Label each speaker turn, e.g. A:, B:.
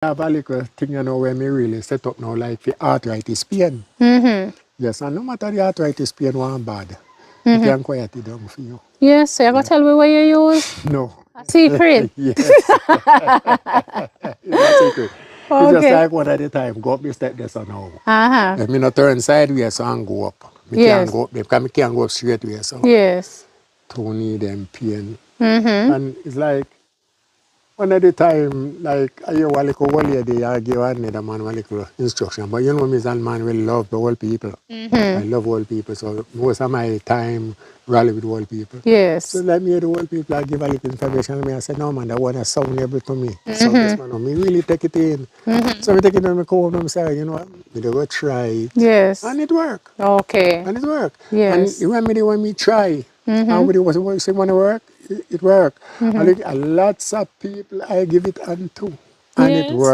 A: have a little thing, you know, where me really set up now, like the arthritis pain. Yes, and no matter the arthritis pain one bad, you can quiet it down for you.
B: Yes, so you gonna tell me what you use?
A: No.
B: A secret.
A: Yes. It's a secret. It's just
B: Okay.
A: like one at a time. Go up the step there so now.
B: Uh-huh.
A: If me not turn sideways so and go up. Me can't
B: Yes.
A: go up because me can't go up straight way so.
B: Yes.
A: Too need them pain. And it's like one at a time, like I hear a little old lady, I give another man a little instruction. But you know me as a man will love the old people. I love old people, so most of my time rally with old people.
B: Yes.
A: So let me hear the old people, I give a little information and I say, no man, that one is sound able to me. So this man, me really take it in. So we take it in and come home and say, you know what, we go try it.
B: Yes.
A: And it work.
B: Okay.
A: And it work.
B: Yes.
A: And when me try, and when it was say wanna work, it work. And like, lots of people I give it unto. And it
B: Yes.
A: work.